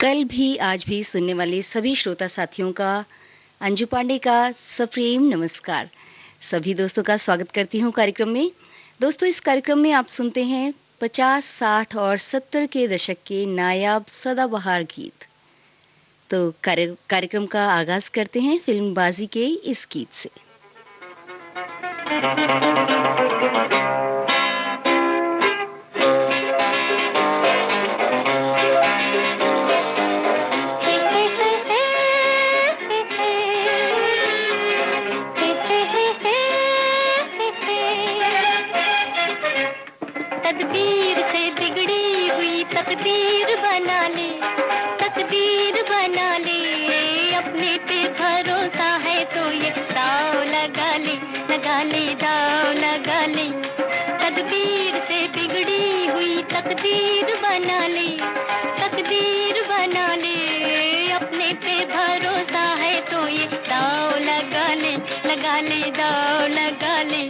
कल भी आज भी सुनने वाले सभी श्रोता साथियों का अंजू पांडे का सप्रेम नमस्कार। सभी दोस्तों का स्वागत करती हूँ कार्यक्रम में। दोस्तों, इस कार्यक्रम में आप सुनते हैं 50, 60 और 70 के दशक के नायाब सदाबहार गीत। तो कार्यक्रम का आगाज करते हैं फिल्मबाजी के इस गीत से। तकदीर से बिगड़ी हुई तकदीर बना ले, तकदीर बना ले। अपने पे भरोसा है तो ये दाव लगा ले, लगा ले, दाव लगा ले। तकदीर से बिगड़ी हुई तकदीर बना ले, तकदीर बना ले। अपने पे भरोसा है तो ये दाव लगा ले, लगा ले, दाव लगा ले।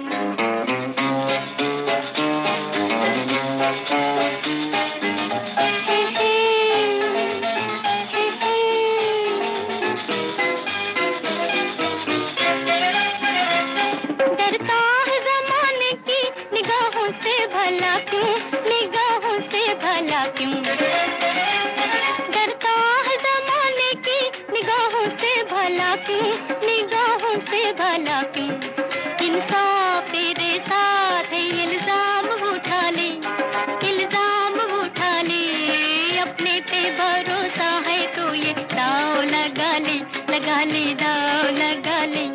निगाहों से भला क्यों इंसाफ तेरे साथ है। इल्जाम उठा ले, इल्जाम उठा ले। अपने पे भरोसा है तो ये दाव लगा ले, लगा ले, दाव लगा ले।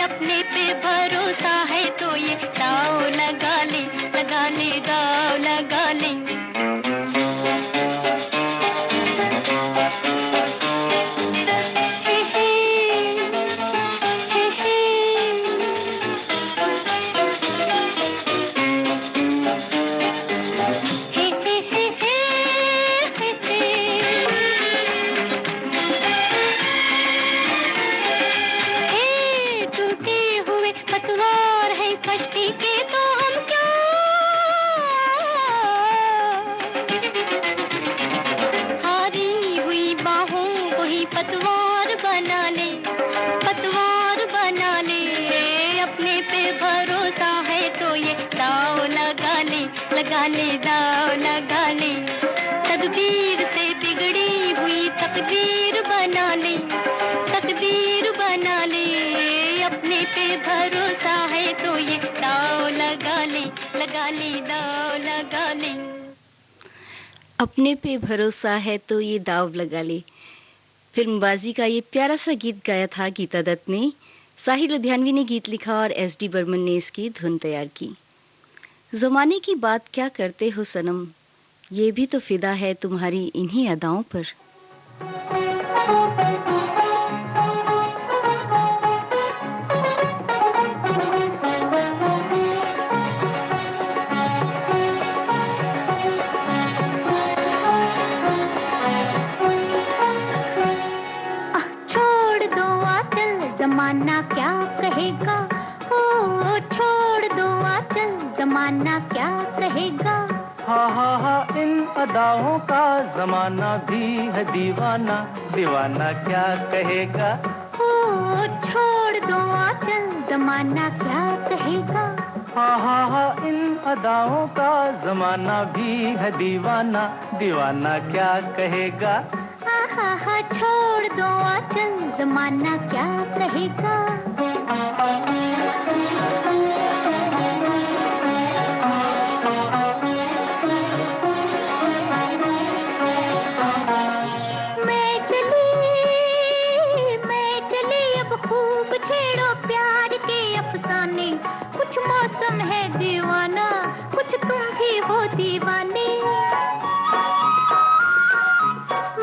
अपने पे भरोसा है तो ये दाव लगा ले, लगा ले, दाव लगा ले। पतवार बना ले, पतवार बना ले। अपने पे भरोसा है तो ये दाव लगा ले, लगा ले, दाव लगा ले। तकदीर से बिगड़ी हुई तकदीर बना ले, तकदीर बना ले। अपने पे भरोसा है तो ये दाव लगा ले, लगा ले, दाव लगा ले। अपने पे भरोसा है तो ये दाव लगा ले। फिल्मबाजी का ये प्यारा सा गीत गाया था गीता दत्त ने। साहिर लुधियानवी ने गीत लिखा और एस.डी. बर्मन ने इसकी धुन तैयार की। जमाने की बात क्या करते हो सनम, ये भी तो फिदा है तुम्हारी इन्हीं अदाओं पर। जमाना क्या कहेगा, ओ छोड़ दो आंचल, जमाना क्या कहेगा। हा इन अदाओं का जमाना भी है दीवाना, दीवाना क्या कहेगा। ओ छोड़ दो आंचल, जमाना क्या कहेगा। हा इन अदाओं का जमाना भी है दीवाना, दीवाना क्या कहेगा। हा छोड़ दो आंचल, जमाना क्या कहेगा। छेड़ो प्यार के अफसाने, कुछ मौसम है दीवाना, कुछ तुम भी हो दीवाने।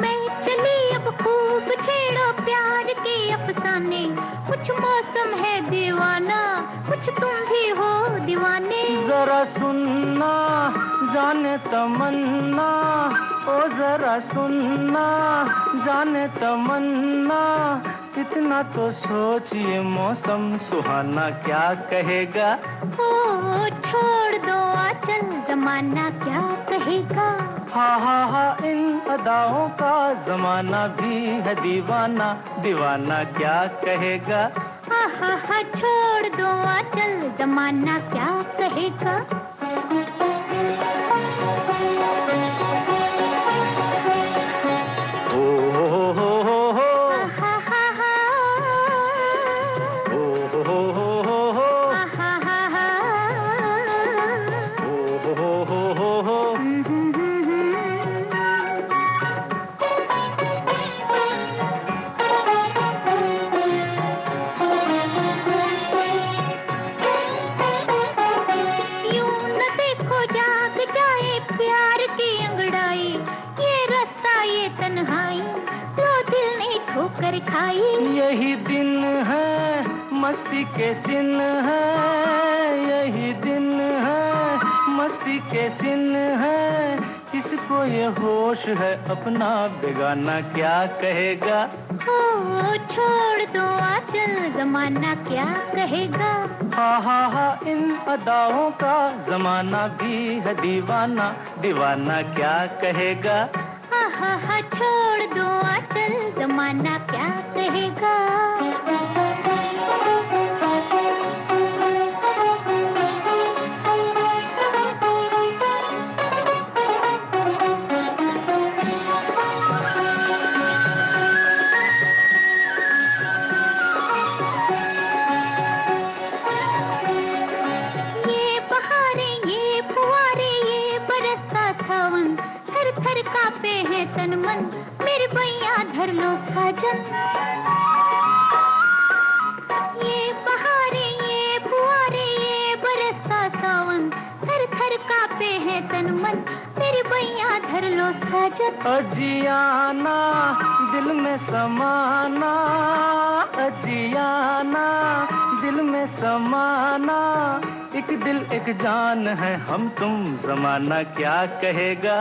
मैं चली अब खूब छेड़ो प्यार के अफसाने, कुछ मौसम है दीवाना, कुछ तुम भी हो दीवाने। जरा सुनना जाने तमन्ना, ओ जरा सुनना जाने तमन्ना, इतना तो सोचिए मौसम सुहाना क्या कहेगा। ओ छोड़ दो आंचल जमाना क्या कहेगा। हा इन अदाओं का जमाना भी है दीवाना, दीवाना क्या कहेगा। हा छोड़ दो आंचल जमाना क्या कहेगा। ठोकर खाई यही दिन है मस्ती के सिन है, यही दिन है मस्ती के सिन है, किसको ये होश है अपना बेगाना क्या कहेगा। ओ छोड़ दो आंचल जमाना क्या कहेगा। हा इन अदाओं का जमाना भी है दीवाना, दीवाना क्या कहेगा। हा छोड़ दो आंचल जमाना क्या कहेगा। ये बहारें ये फुवारे ये बरसता सावन, थर थर कांपे है तन मन, मेरे बैया धर लो साजन। ये बहारें ये फुवारे ये बरसता सावन, थर थर कांपे है तन मन, मेरे बैया धर लो साजन। अजियाना दिल में समाना, अजियाना दिल में समाना, एक दिल एक जान है हम तुम जमाना क्या कहेगा।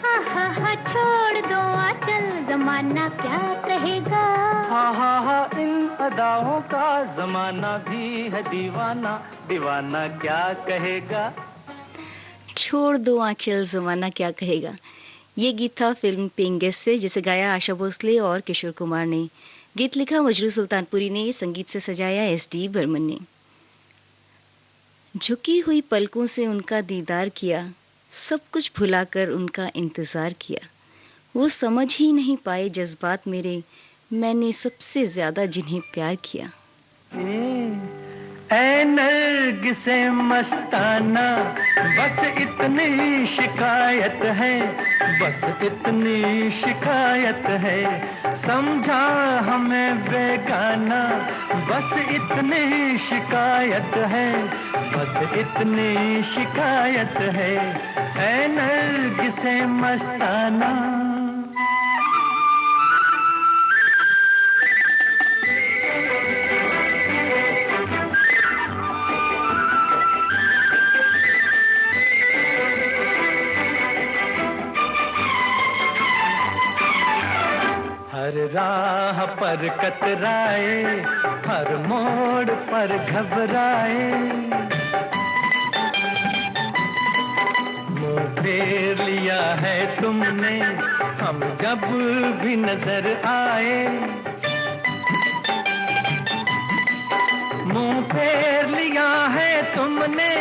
हा छोड़ दो आंचल जमाना क्या कहेगा। हा इन अदाओं का जमाना भी है दीवाना, दीवाना क्या कहेगा। छोड़ दो आंचल जमाना क्या कहेगा। ये गीत था फिल्म पेंगेस से, जिसे गाया आशा भोसले और किशोर कुमार ने। गीत लिखा मजरू सुल्तानपुरी ने, संगीत से सजाया एस.डी. बर्मन ने। झुकी हुई पलकों से उनका दीदार किया, सब कुछ भुलाकर उनका इंतजार किया, वो समझ ही नहीं पाए जज्बात मेरे, मैंने सबसे ज्यादा जिन्हें प्यार किया। ऐ नरगिसे मस्ताना, बस इतनी शिकायत है, बस इतनी शिकायत है, समझा हमें बेगाना, बस इतनी शिकायत है, बस इतनी शिकायत है, ऐ नरगिसे मस्ताना। हर राह पर कतराए, हर मोड़ पर घबराए, मुंह फेर लिया है तुमने हम जब भी नजर आए, मुंह फेर लिया है तुमने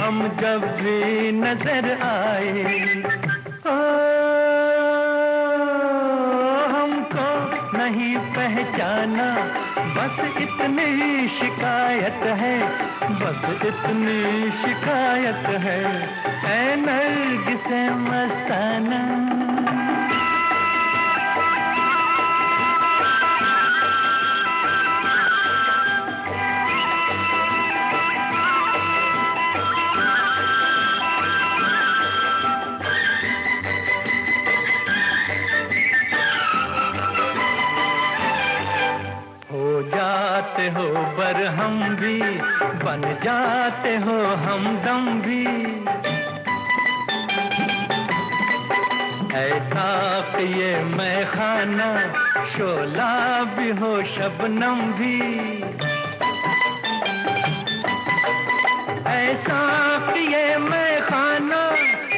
हम जब भी नजर आए। नहीं पहचाना, बस इतनी शिकायत है, बस इतनी शिकायत है, ऐ नरगिसे मस्ताना। भी, बन जाते हो हमदम भी। ऐसा कि ये मैं खाना, शोला भी हो शबनम भी। ऐसा कि ये मैं खाना,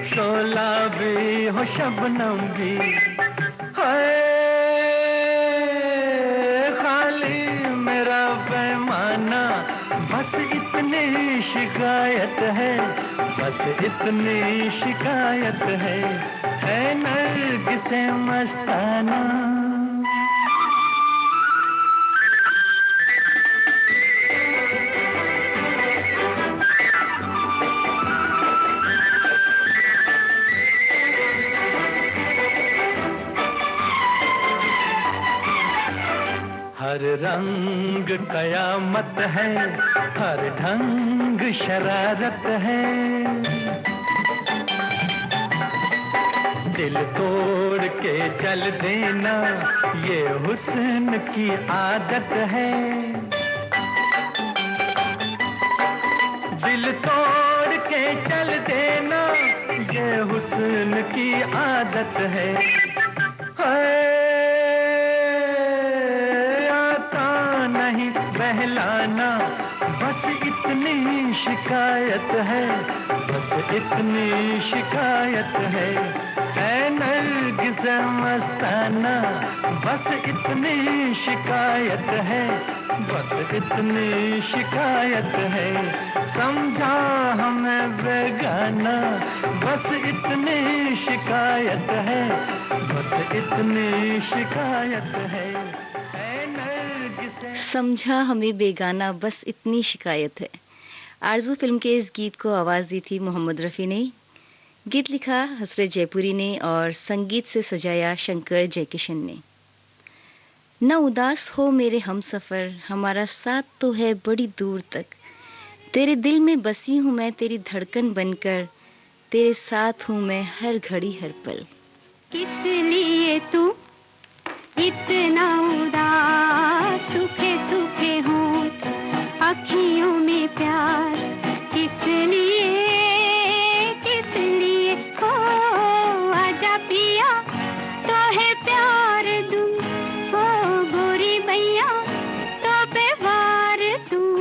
शोला भी हो शबनम भी। हाय खाली मेरा पैमाना, बस इतनी शिकायत है, बस इतनी शिकायत है नर्गिसे मस्ताना। हर रंग कयामत है, हर ढंग शरारत है। दिल तोड़ के चल देना, ये हुस्न की आदत है। दिल तोड़ के चल देना, ये हुस्न की आदत है। नहीं बहलाना, बस इतनी शिकायत है, बस इतनी शिकायत है नर्गिसे मस्ताना। बस इतनी शिकायत है, बस इतनी शिकायत है। समझा हमें बेगाना, बस इतनी शिकायत है, बस इतनी शिकायत है। समझा हमें बेगाना, बस इतनी शिकायत है। आरज़ू फिल्म के इस गीत को आवाज़ दी थी मोहम्मद रफ़ी ने। गीत लिखा हसरत जयपुरी ने और संगीत से सजाया शंकर जयकिशन ने। न उदास हो मेरे हमसफ़र, हमारा साथ तो है बड़ी दूर तक। तेरे दिल में बसी हूँ मैं तेरी धड़कन बनकर, तेरे साथ हूँ मैं हर घड़ी हर पल। किस लिए तू इतना उदास, सूखे सूखे होंठ, अखियों में प्यास, किस लिए हो? आजा पिया तो है प्यार दूं, हो गोरी भैया तो बेवार दूं।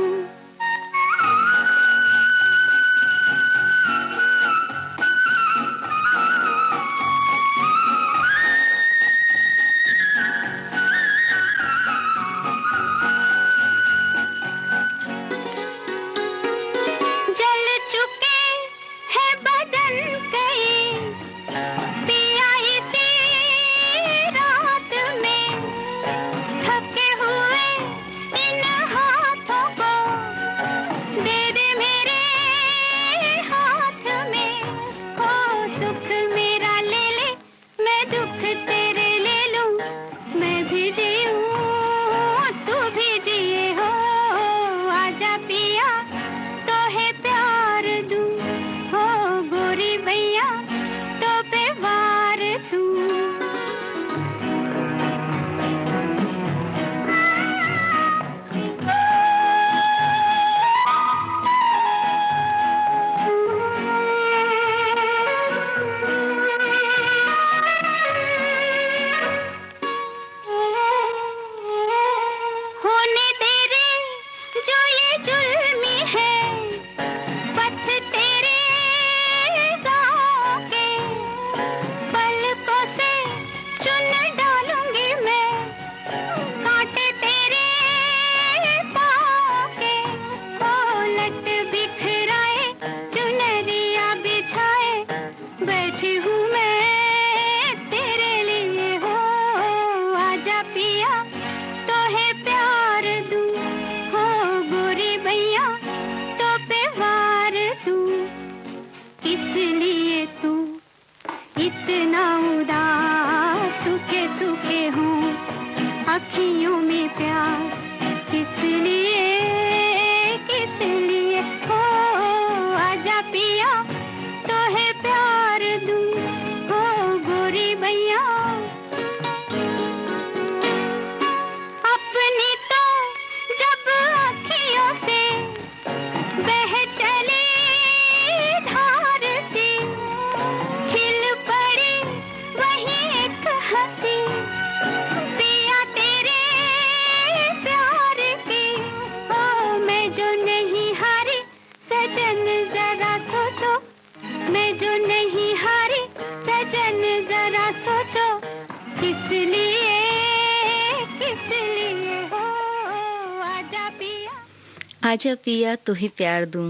आजा पिया तो ही प्यार दूं।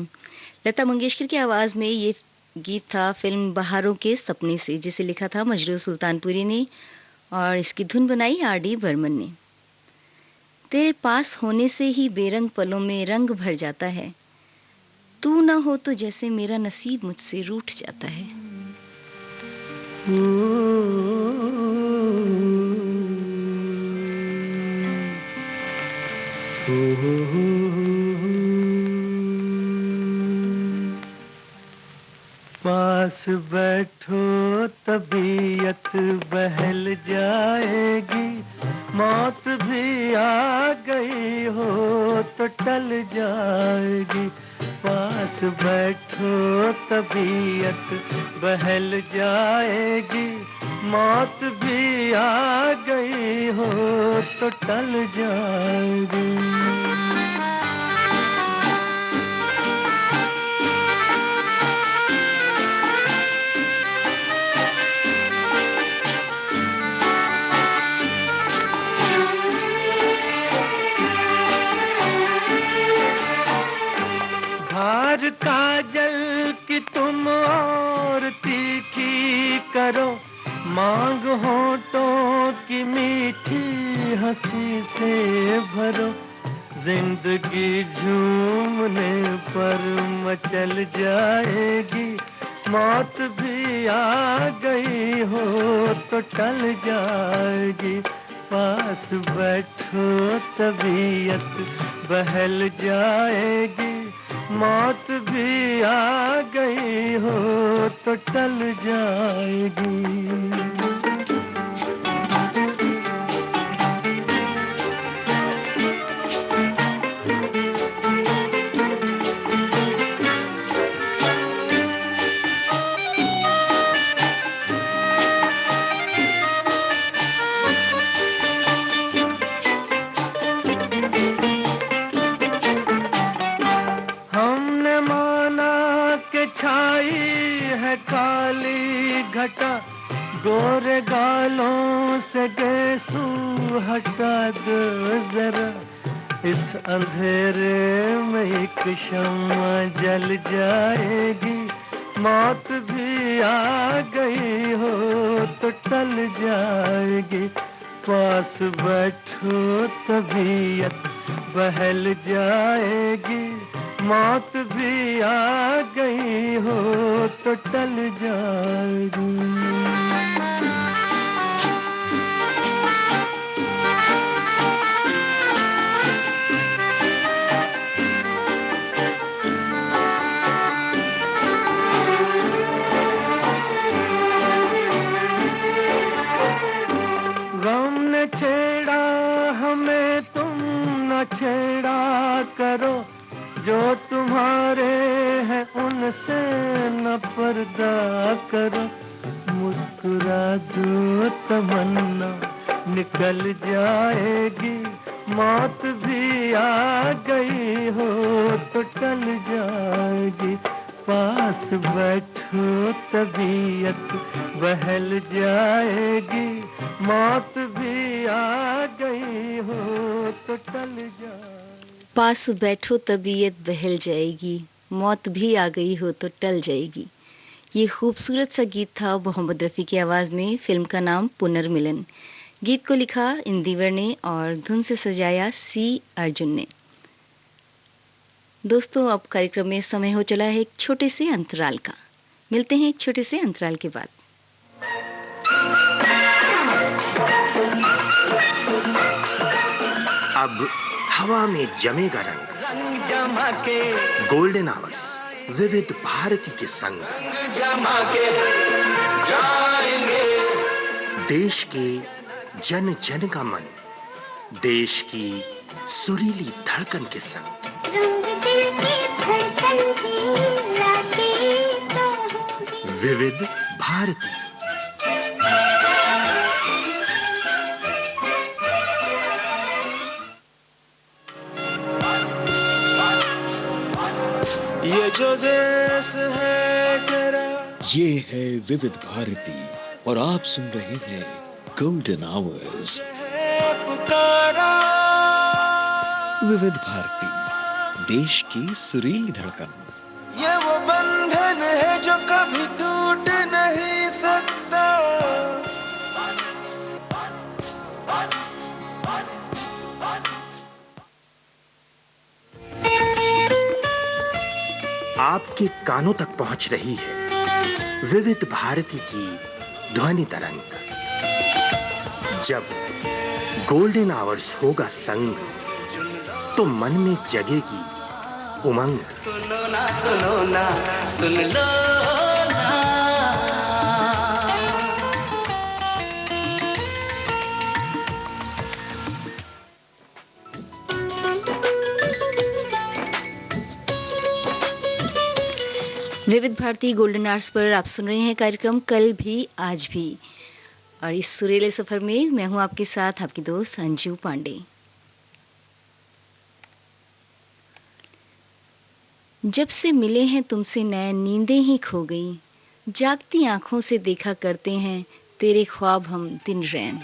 लता मंगेशकर की आवाज में ये गीत था फिल्म बहारों के सपने से, जिसे लिखा था मजरू सुल्तानपुरी ने और इसकी धुन बनाई आर.डी. बर्मन ने। तेरे पास होने से ही बेरंग पलों में रंग भर जाता है, तू ना हो तो जैसे मेरा नसीब मुझसे रूठ जाता है। पास बैठो तबीयत बहल जाएगी, मौत भी आ गई हो तो टल जाएगी। पास बैठो तबीयत बहल जाएगी, मौत भी आ गई हो तो टल जाएगी। धार काजल की तुम और तीखी करो, मांग होठों की मीठी हंसी से भरो। जिंदगी झूमने पर मचल जाएगी, मौत भी आ गई हो तो टल जाएगी। पास बैठो तबीयत बहल जाएगी, मौत भी आ गई हो तो टल जाएगी। काली घटा गोरे गालों से गेसू हटा दो जरा, इस अंधेरे में एक शम्मा जल जाएगी। मौत भी आ गई हो तो टल जाएगी। पास बैठो तबीयत बहल जाएगी, मौत भी आ गई हो तो टल जाएगी। गम ने छेड़ा हमें, तुम न छेड़ा करो, जो तुम्हारे हैं उनसे न पर्दा करो। मुस्कुरा दो तमन्ना निकल जाएगी, मौत भी आ गई हो तो टल जाएगी। पास बैठो तबीयत बहल जाएगी, मौत भी आ गई हो तो टल जाएगी। पास बैठो तबीयत बहल जाएगी, मौत भी आ गई हो तो टल जाएगी। ये खूबसूरत सा गीत था मोहम्मद रफ़ी की आवाज़ में। फिल्म का नाम पुनर्मिलन। गीत को लिखा इंदिवर ने और धुन से सजाया सी अर्जुन ने। दोस्तों, अब कार्यक्रम में समय हो चला है एक छोटे से अंतराल का। मिलते हैं एक छोटे से अंतराल के बाद। अब हवा में जमेगा रंग, रंग जमा के गोल्डन आवर्स विविध भारती के संग, जमा के जाएंगे। देश के जन जन का मन, देश की सुरीली धड़कन के संग। रंग दिल की धड़कन की लाके तो विविध भारती। ये जो देश है तेरा, ये है विविध भारती और आप सुन रहे हैं गोल्डन आवर्स। है पुकारा। विविध भारती देश की सुरीली धड़कन। ये वो बंधन है जो कभी टूट नहीं सकता। आपके कानों तक पहुंच रही है विविध भारती की ध्वनि तरंग। जब गोल्डन आवर्स होगा संग, तो मन में जगेगी उमंग। सुनो ना सुन लो ना। विविध भारती गोल्डन आवर्स पर आप सुन रहे हैं कार्यक्रम कल भी आज भी, और इस सुरीले सफर में मैं हूं आपके साथ आपकी दोस्त अंजू पांडे। जब से मिले हैं तुमसे नैन नींदें ही खो गई, जागती आंखों से देखा करते हैं तेरे ख्वाब हम दिन रैन।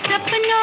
सपनों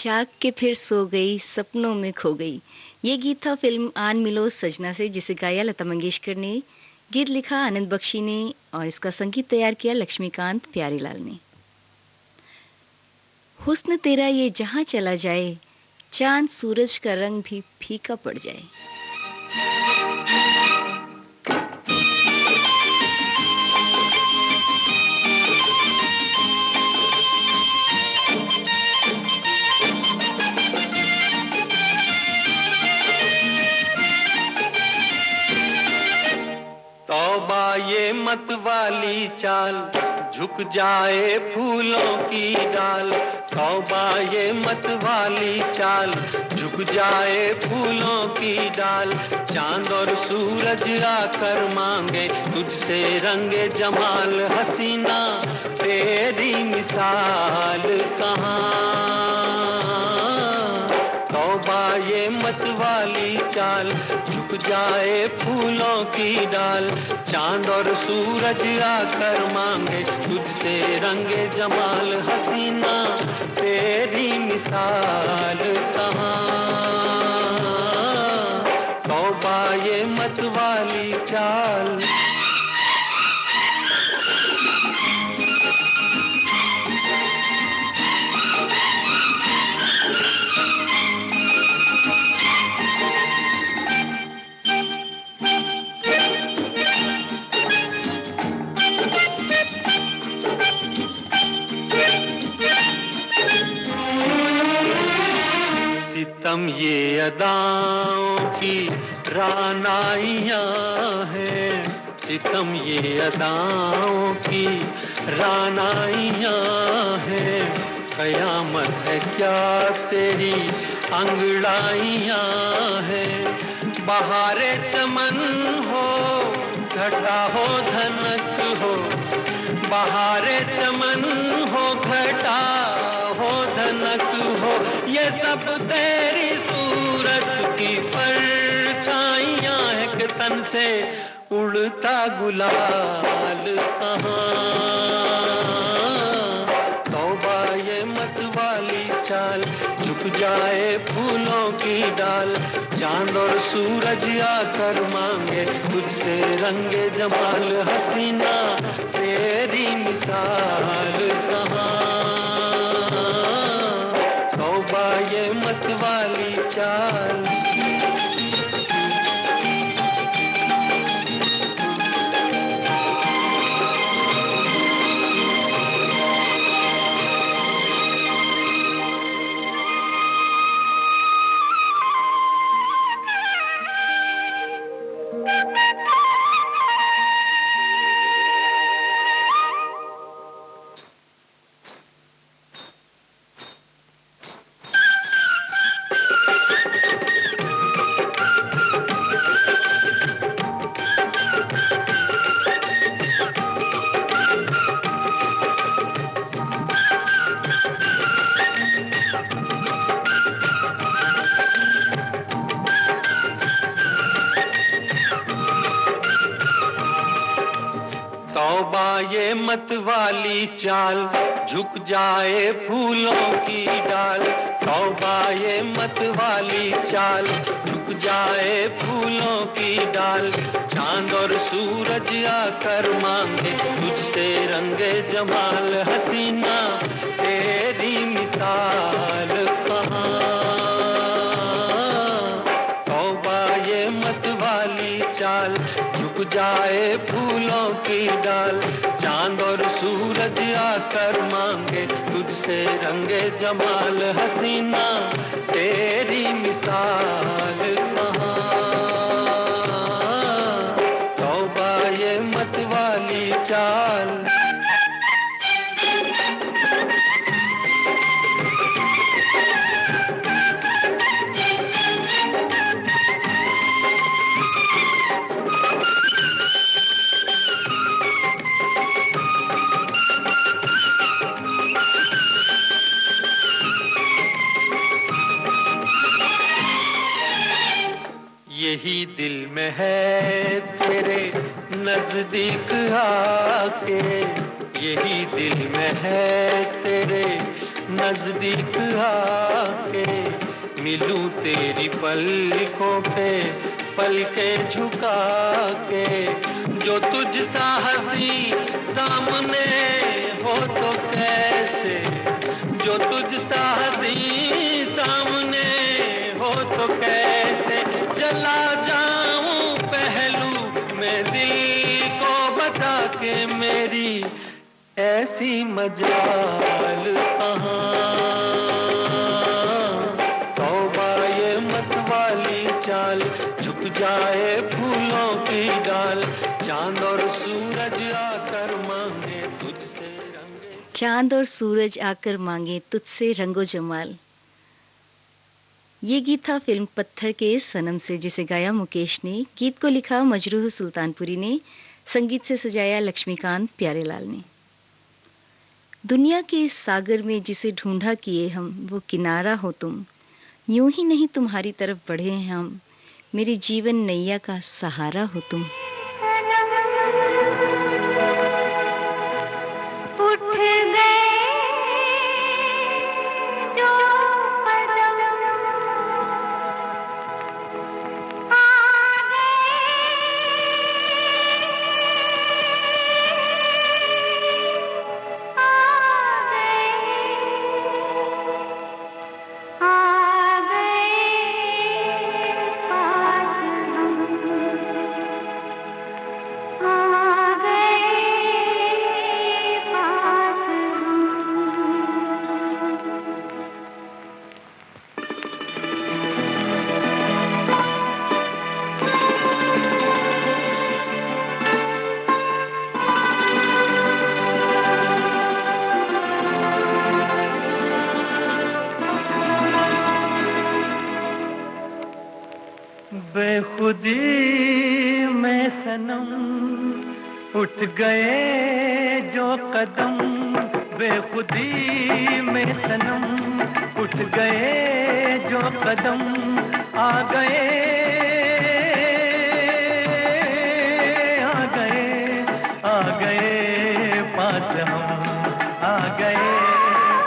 जाग के फिर सो गई, सपनों में खो गई। ये गीत था फिल्म आन मिलो सजना से, जिसे गाया लता मंगेशकर ने, गीत लिखा आनंद बख्शी ने और इसका संगीत तैयार किया लक्ष्मीकांत प्यारीलाल ने। हुस्न तेरा ये जहां चला जाए, चांद सूरज का रंग भी फीका पड़ जाए। तौबा ये मत वाली चाल, झुक जाए फूलों की डाल। तौबा ये मत वाली चाल, झुक जाए फूलों की डाल। चांद और सूरज आकर मांगे तुझसे रंगे जमाल। हसीना तेरी मिसाल कहाँ। तौबा ये मत वाली चाल, झुक जाए फूलों की डाल। चांद और सूरज आकर मांगे तुझसे रंगे जमाल। हसीना तेरी मिसाल कहाँ। तौबा ये मत वाली चाल। सितम ये अदाओं की रानाइयाँ हैं। सितम ये अदाओं की रानाइयाँ हैं। कयामत है क्या तेरी अंगड़ाइयाँ हैं। बहारे चमन हो, घटा हो धनक हो। बहारे चमन हो, घटा हो धनक हो। ये सब तेरी सूरत की परछाइयाँ हैं कि तन से उड़ता गुलाल कहाँ। तौबा ये मत वाली चाल, झुक जाए फूलों की डाल। चांद और सूरज आकर मांगे तुझसे रंगे जमाल। हसीना तेरी मिसाल कहाँ। तौबा ये मत वाली चाल। तौबा ये मत वाली चाल, झुक जाए फूलों की डाल। तौबा ये मत वाली चाल, झुक जाए फूलों की डाल। चांद और सूरज आकर मांगे तुझसे रंगे जमाल। हसीना तेरी मिसाल कहाँ। तौबा ये मत वाली चाल, झुक जाए फूलों की डाल। चांद और सूरज आकर मांगे तुझसे रंगे जमाल। हसीना तेरी मिसाल कहाँ। तौबा ये मत वाली चाल। यही दिल में है तेरे नजदीक आके। यही दिल में है तेरे नजदीक आके मिलूं तेरी पलकों पे पलके झुका के। जो तुझसा हंसी सामने हो तो कैसे, जो तुझसा हंसी सामने हो तो कैसे चला जाऊं पहलू में दिल को बता के। मेरी ऐसी मजाल कहाँ, तौबा ये मतवाली चाल, झुक जाए फूलों की डाल, चांद और सूरज आकर मांगे तुझसे रंगे। चांद और सूरज आकर मांगे तुझसे रंगो जमाल। ये गीत था फिल्म पत्थर के सनम से, जिसे गाया मुकेश ने। गीत को लिखा मजरूह सुल्तानपुरी ने, संगीत से सजाया लक्ष्मीकांत प्यारेलाल ने। दुनिया के इस सागर में जिसे ढूंढा किए हम, वो किनारा हो तुम, यूं ही नहीं तुम्हारी तरफ बढ़े हैं हम, मेरे जीवन नैया का सहारा हो तुम। उठ गए जो कदम, आ बेखुदी में सनम उठ गए जो कदम, बेखुदी में सनम उठ गए जो कदम, आ गए आ गए आ गए पास हम, आ गए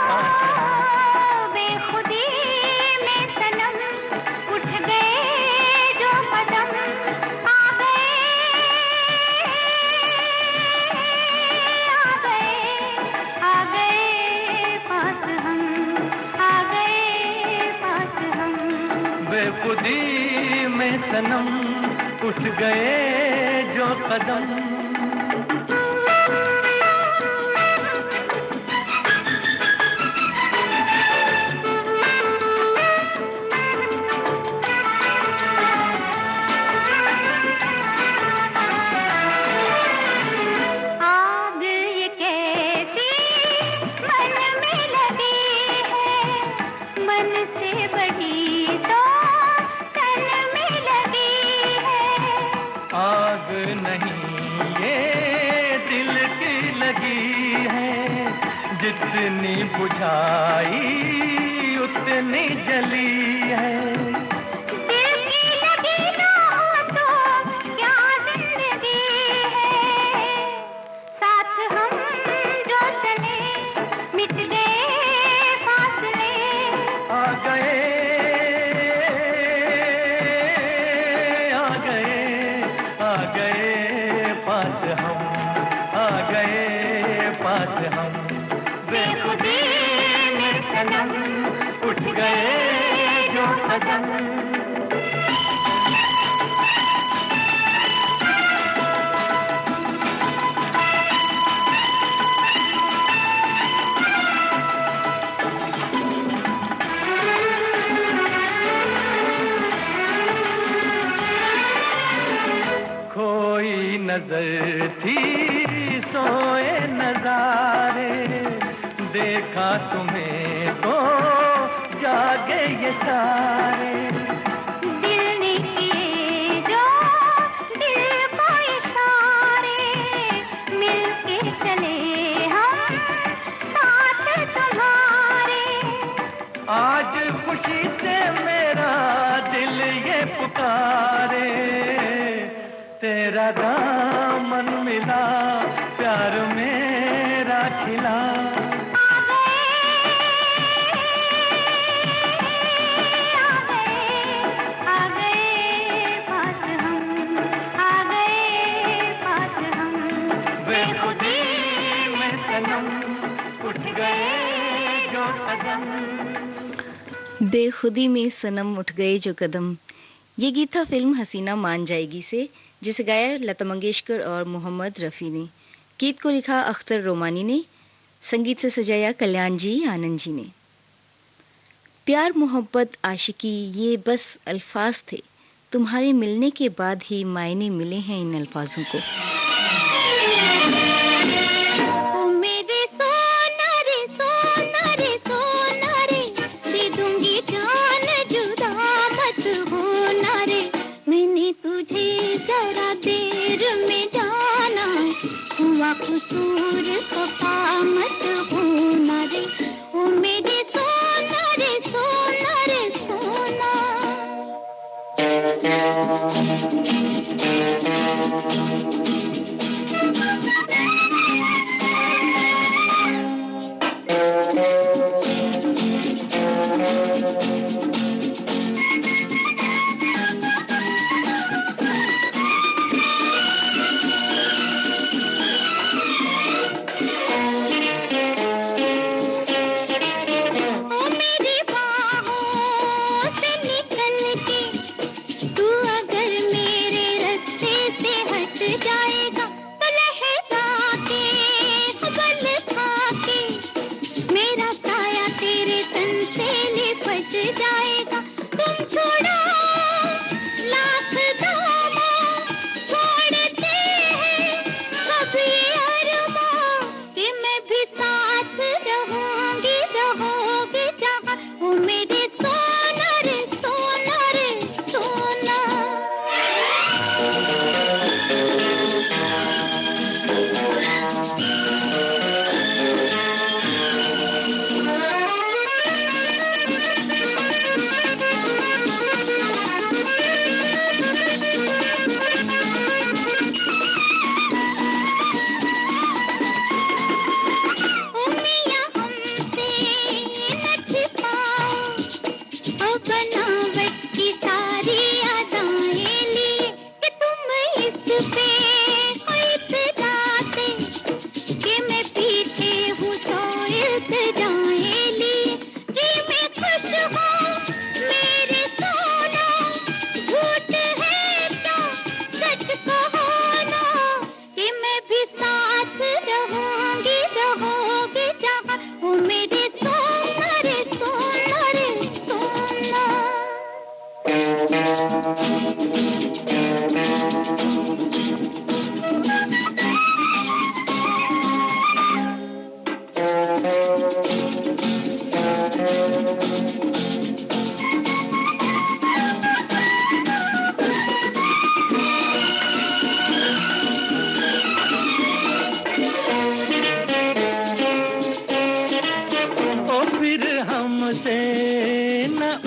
पास हम। बेखुदी में सनम उठ गए जो कदम, आ गए आ गए पास हम, आ गए पास हम। बेखुदी में सनम उठ गए जो कदम। आग ये कैसी मन में लगी है, मन से बड़ी तो तन में लगी है। आग नहीं ये दिल की लगी है, जितनी बुझाई उतनी जली है। दिल की लगी ना हो तो क्या जिंदगी है, साथ हम जो चले मिट गए फासले। आ गए आ गए आ गए पास हम, आ गए पास हम। बेखुदी में सनम उठ गए जो कदम। खोई नजर थी सोए नजारे, देखा तुम्हें तो जागे ये सारे। दिल ने किए जो दिल को इशारे, मिलके चले हम साथ तुम्हारे। आज खुशी से मेरा दिल ये पुकारे, तेरा दामन मिला प्यार मेरा खिला। आ गए बेखुदी में सनम उठ गए जो कदम, ये गीत था फिल्म हसीना मान जाएगी से, जिसे गाया लता मंगेशकर और मोहम्मद रफ़ी ने। गीत को लिखा अख्तर रोमानी ने, संगीत से सजाया कल्याण जी आनंद जी ने। प्यार मोहब्बत आशिकी ये बस अल्फाज थे, तुम्हारे मिलने के बाद ही मायने मिले हैं इन अल्फाजों को। ओ मेरे सोना रे सोना रे सोना रे, दे दूंगी जान जुदा मत होना रे, मैंने तुझे जरा देर में जाना, हुआ कसूर खफा मत होना रे, ओ मेरे सोना रे सोना रे सोना।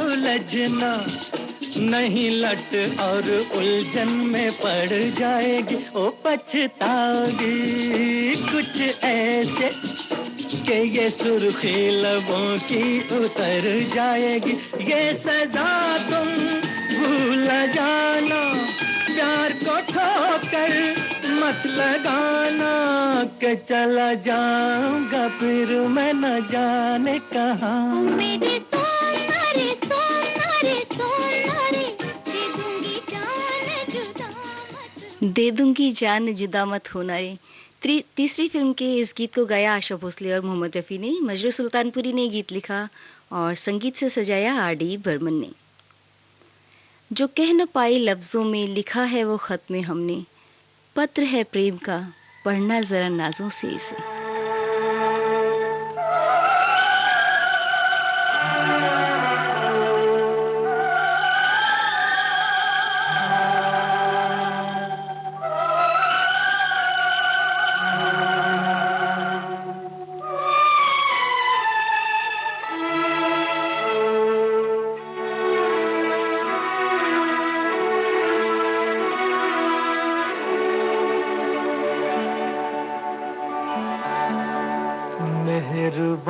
उलझना नहीं, लट और उलझन में पड़ जाएगी, ओ पछताओगी कुछ ऐसे कि ये सुर्खी लबों की उतर जाएगी। ये सजा तुम भूल जाना, प्यार को ठोकर मत लगाना, कि चला जाऊंगा फिर मैं न जाने कहाँ। मेरे सोना रे सोना रे सोना रे, दे दूंगी जान जुदा मत। दे दूंगी जान जुदा मत होना रे, तीसरी फिल्म के इस गीत को गाया आशा भोसले और मोहम्मद रफ़ी ने। मजरू सुल्तानपुरी ने गीत लिखा और संगीत से सजाया आर.डी. बर्मन ने। जो कह न पाए लफ्ज़ों में लिखा है वो खत में हमने, पत्र है प्रेम का पढ़ना जरा नाजों से इसे।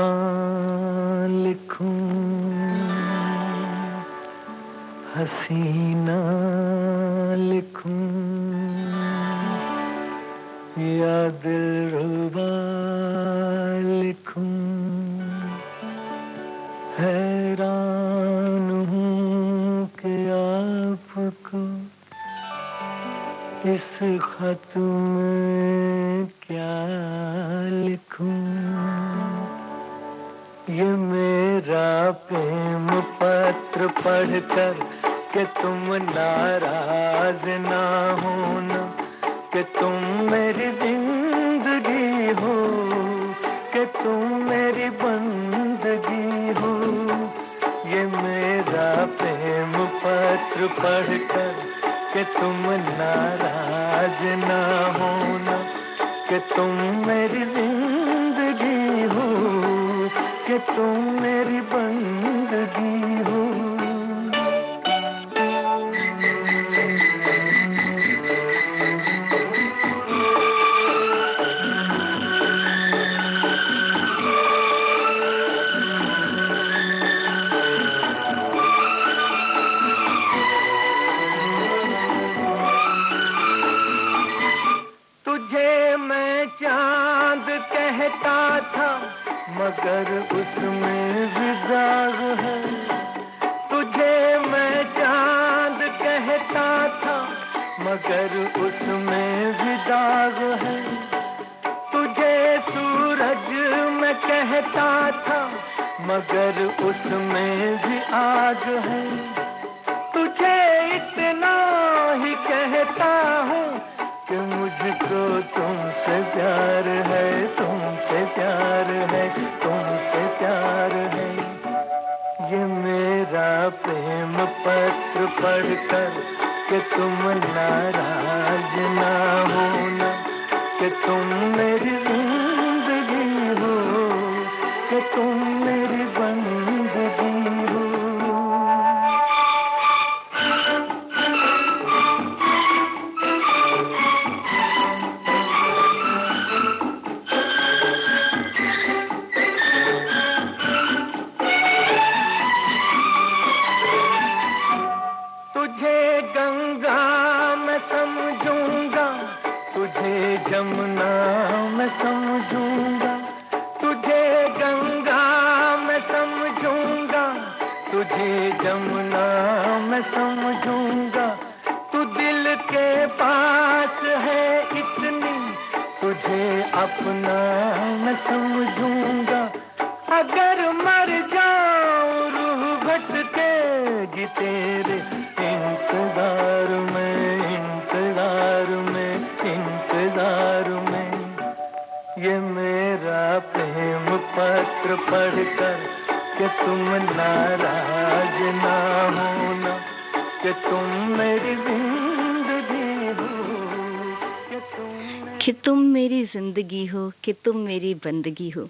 मेहरबान लिखूं हसीना लिखूं या दिलरुबा लिखूं, हैरान इस खत में क्या लिखूं, ये मेरा प्रेम पत्र पढ़कर कि तुम नाराज ना होना, कि तुम मेरी जिंदगी हो, कि तुम मेरी बंदगी हो। ये मेरा प्रेम पत्र पढ़कर कि तुम नाराज ना होना, कि तुम मेरी जिंदगी हो, कि तुम मेरी बंदगी हो। तुझे मैं चांद कहता था, मगर उसमें भी दाग है। तुझे मैं चांद कहता था, मगर उसमें भी दाग है। तुझे सूरज मैं कहता था, मगर उसमें भी आग है। तुझे इतना ही कहता हूँ कि मुझको तुमसे प्यार है, तुमसे प्यार है, तुमसे प्यार है। ये मेरा प्रेम पत्र पढ़कर कि तुम नाराज ना होना, कि तुम मेरी जिंदगी हो, कि तुम मेरी बंदगी हो। तुझे गंगा मैं समझूंगा, तुझे जमुना मैं समझूंगा। तुझे गंगा मैं समझूंगा, तुझे जमुना मैं समझूंगा। तू दिल के पास है इतनी, तुझे अपना मैं समझूंगा। अगर मर जाऊं रूह भटकेगी तेरे इंतजार में, इंतजार में, इंतजार में। ये मेरा प्रेम पत्र पढ़कर कि तुम नाराज ना होना, कि तुम मेरी जिंदगी हो, कि तुम मेरी जिंदगी हो, कि तुम मेरी बंदगी हो।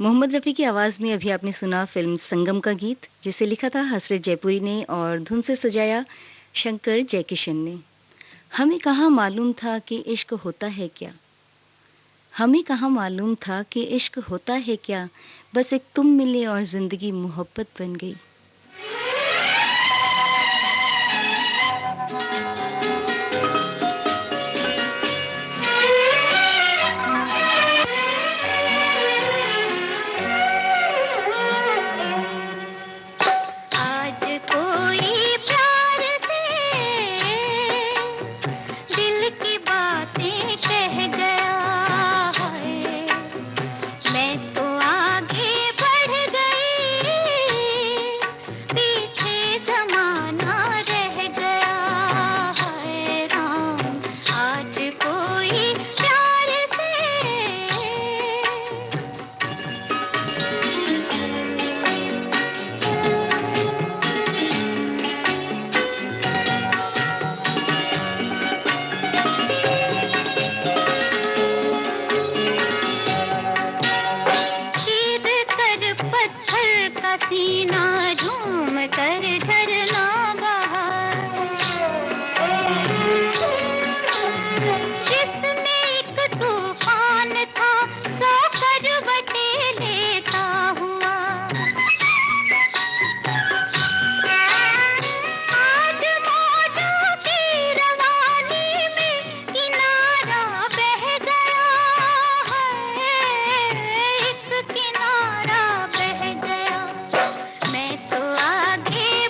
मोहम्मद रफ़ी की आवाज़ में अभी आपने सुना फिल्म संगम का गीत, जिसे लिखा था हसरत जयपुरी ने और धुन से सजाया शंकर जयकिशन ने। हमें कहाँ मालूम था कि इश्क होता है क्या, हमें कहाँ मालूम था कि इश्क होता है क्या, बस एक तुम मिले और ज़िंदगी मोहब्बत बन गई।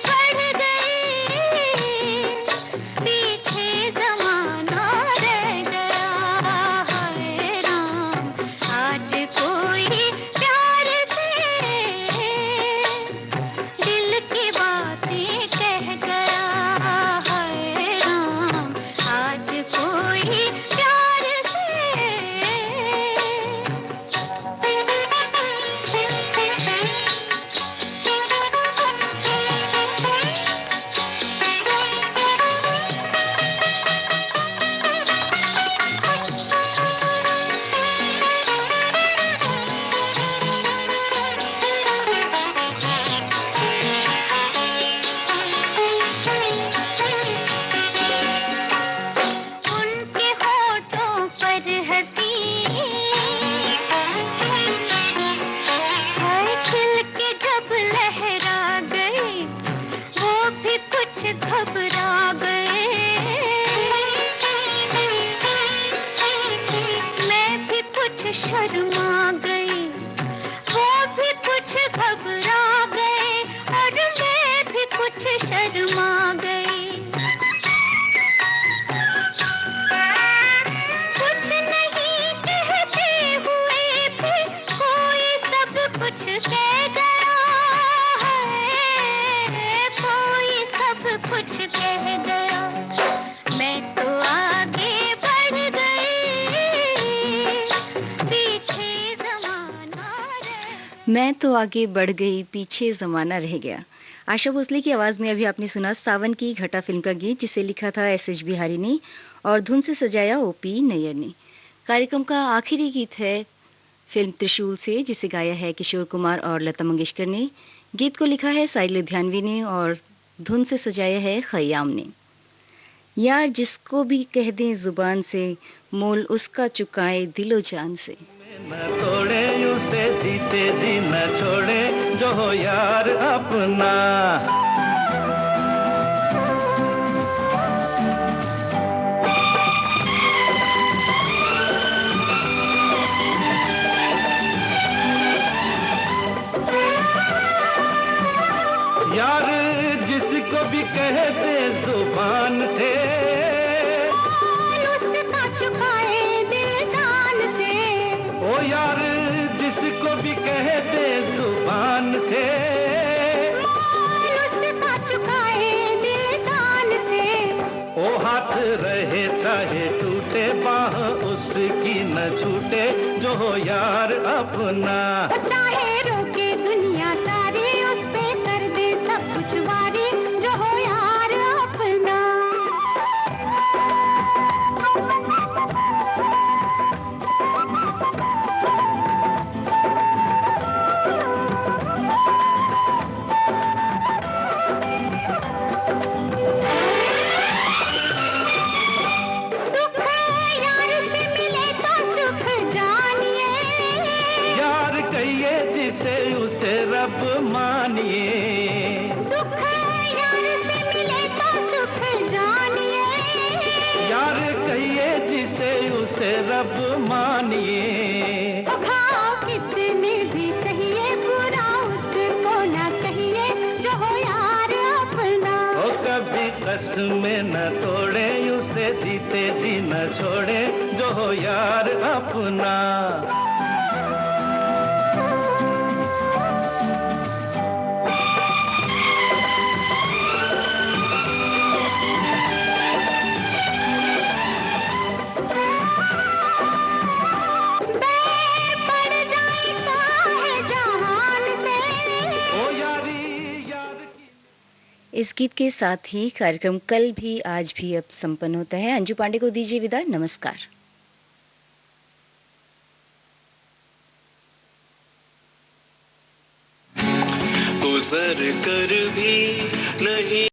बढ़ कुछ घबरा गए, मैं भी कुछ शर्मा गई, वो भी कुछ घबरा गए और मैं भी कुछ शर्मा गई। कुछ नहीं कहते हुए भी कोई सब कुछ कह गया है, कोई सब कुछ कह गया। मैं तो आगे बढ़ गई, पीछे ज़माना रह। मैं तो आगे बढ़ गई, पीछे जमाना रह गया। आशा भोसले की आवाज में अभी आपने सुना सावन की घटा फिल्म का गीत, जिसे लिखा था एस.एस. बिहारी ने और धुन से सजाया ओ.पी. नैयर ने। कार्यक्रम का आखिरी गीत है फिल्म त्रिशूल से, जिसे गाया है किशोर कुमार और लता मंगेशकर ने। गीत को लिखा है साहिल लुधियानवी ने और धुन से सजाया है खयाम ने। यार जिसको भी कह दें जुबान से, मोल उसका चुकाए दिलो जान से। न तोड़े उसे जीते जी न छोड़े, जो हो यार अपना। यार जिसको भी कह दे जुबान से, उसका चुकाए दिल जान से। ओ यार जिसको भी कह दे जुबान से, उसका चुकाए दिल जान से। ओ हाथ रहे चाहे टूटे, बाह उसकी न छूटे, जो हो यार अपना। चाहे रोके दुनिया सारी, उस पे कर दे सब कुछ वारी, जो हो यार अपना। दुख यार से मिले तो सुख जानिए, यार कहिए जिसे उसे रब मानिए। दुख यार से मिले तो सुख जानिए। यार कहिए जिसे उसे रब मानिए। घाव कितने भी सहिए, बुरा उसको ना कहिए, जो हो यार अपना। ओ कभी कसमें न तोड़े, उसे जीते जी न छोड़े, जो हो यार अपना। बैर पड़ जाए चाहे जहान से। ओ यारी यार की। इस गीत के साथ ही कार्यक्रम कल भी आज भी अब संपन्न होता है। अंजू पांडे को दीजिए विदा, नमस्कार। गुजर कर भी नहीं